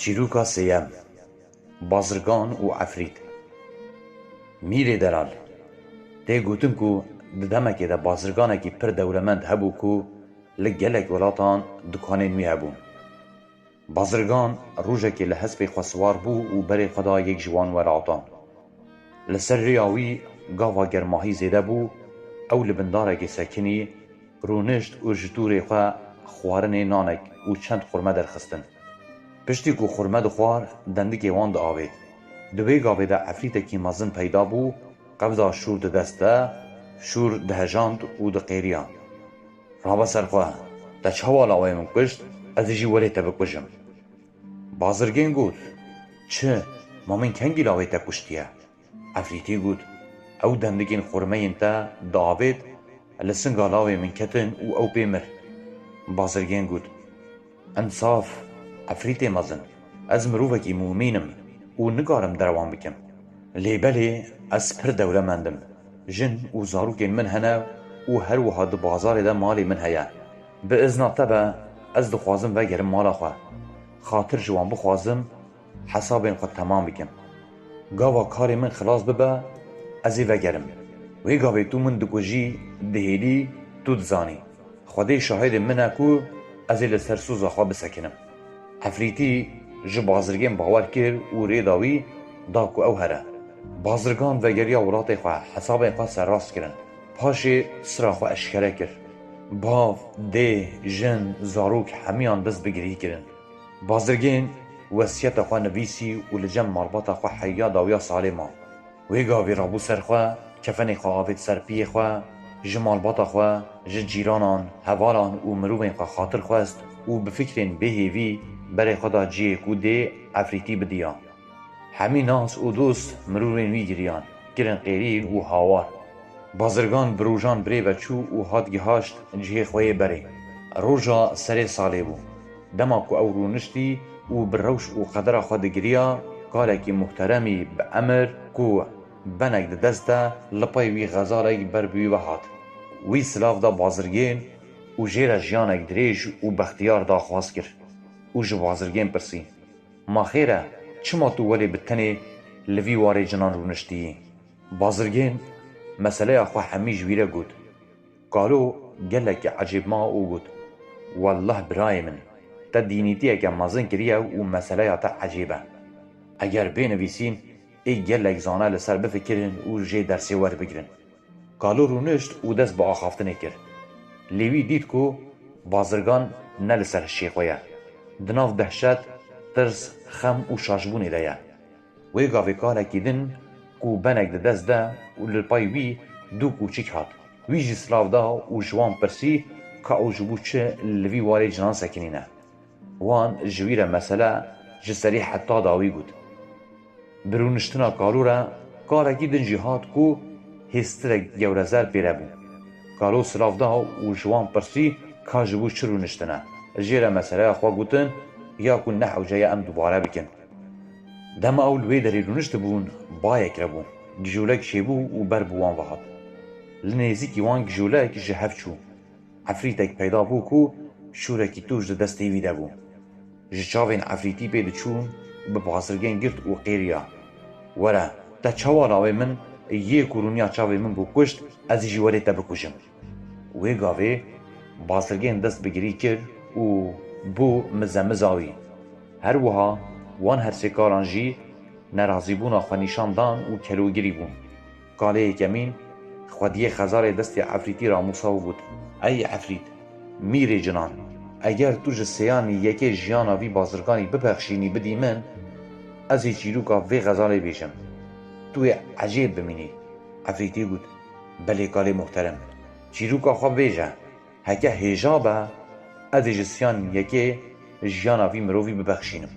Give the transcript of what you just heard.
چیروکا سیم بازرگان و عفریت میری درال تی گوتن کو ددمکی دا بازرگانکی پر دولمند هبو کو لگلک ولاتان دکانین می هبون. بازرگان روژکی لحسب خسوار بو و بری خدا یک جوان وراتان. لسر ریاوی گاوا گرماهی زیده بو او لبندارکی سکنی رونشت و جتوری خواه خوارن نانک و چند خورمه درخستن. پشتی کو خورمه دخوار دندکی وان دا آوید. دوی گاوی دا عفریتکی مزن پیدا بو قبضا شور ده دسته شور دهجاند و ده قیریان. رابا سرخواه دا چه والاوی من کشت از جی ولی تا بکشم. بازرگین گود چه ما من کنگی لاوی تا کشتیه؟ عفریتی گود او دندگین خورمه انتا دا آوید لسنگا لاوی من کتن و او بیمر. بازرگین گود انصاف عفریت مزن از مروفکی مومینم و نگارم دروان بکم. لیبلی از پر دوله مندم جن و زاروکین من هنه و هر وها دو بازار ده مالی من هیا. به ازنا تبا از دخوازم و گرم مالا خواه خاطر جوان بخوازم حسابین خود تمام بکم. گاوا کاری من خلاص ببا ازی و گرم وی گاوی تو من دکوژی دهیلی تو دزانی خودی شاهد من اکو ازی لسر سوزا خواه بسکنم. عفریتی جو بازرگین باور کر و ریداوی داکو او هره. بازرگان و گریا ولات خواه حساب خواه سر راست کرن پاشی سرا خواه اشکره کر باف ده جن زاروک همیان دست بگیری کرن. بازرگین وسیعت خواه نویسی و لجم مالبات خواه حیا داویا سالما وی گاوی رابو سر خواه کفن خواه آوید سر پی خواه جمالبات خواه جیرانان هوالان و مروبین خواه خاطر خواست و بفکرین بهیوی برای خدا جیه کوده عفریتی بدیان. همین ناس و دوست مروبین وی گریان گرن قیرین و هاوار. بازرگان بروجان بری و چو و هادگی هاشت جیه خواه بری. روژا سر ساله بو دما کو او رونشتی و بروش و قدر خود گریا کارکی محترمی به امر کو بنک ده دسته لپای وی غزارک بر بی و هات. وی سلاف دا بازرگین و جیر جیانک دریج و بختیار دا خواست کرد. او جو بازرگین پرسی ما خیره چما تو ولی بتنی لوی واری جنان رونشتی؟ بازرگین مسئله خواه همیش ویره گود قالو گلک عجیب ما او گود والله برای من تا دینیتیه که مازن کریه و مسئله تا عجیبه. اگر بینویسین ای گلک زانه لسر بفکرین و جه درسی ور بگرن. قالو رونشت و دست با آخافتنه کرد. لیوی دید کو بازرگان نه لسر شیخویه دناف دهشت ترس خم و شاشبونی ده وی گاوی کارکی دن کو بنک ده دست ده و لپای وی دو کوچیک هات وی جی سلاف ده و جوان پرسی که او جبو چه لوی واری جنان سکنینه وان جویره مسئله جسری حتی داوی گود. برونشتنا کارو را کارکی دن جهات کو هسترک گورزر پیره بون. کارو سلاف ده و جوان پرسی که جبو چه رونشتنه جیره مسئله خواه گوتن یا کن نحو جای ام دوباره بکن. دم اول وی داری رونشت بون بایک را بون گجولک شیبو و بر بوان وحاد. لنیزی وان گجولک جهف چو عفریتک پیدا بو کو شورکی توش ده دستی ویده بو. جچاوین عفریتی پیدا چون به بازرگین گرد و قیریا وره تا چوالاوی من یه کرونیا چاوی من بو کشت از جواری تا بکشم. وی گاوی بازرگین دست بگیری کرد و بو مزاوی هر وها وان هر سکاران جی نرازی بونا خوا نیشان دان و کلوگیری بون. کاله کمین خودیه خزار دست عفریتی را موساو بود. ای عفریت میری جنان اگر تو جسیانی یکی جیاناوی بازرگانی ببخشینی بدی من از چیروکا وی غزاله بیشم توی عجیب بمینی. عفریتی بود بله کاله محترم چیروکا خواب بیجه هکه هجابه از جسیان یکی جیاناوی مرووی ببخشینم.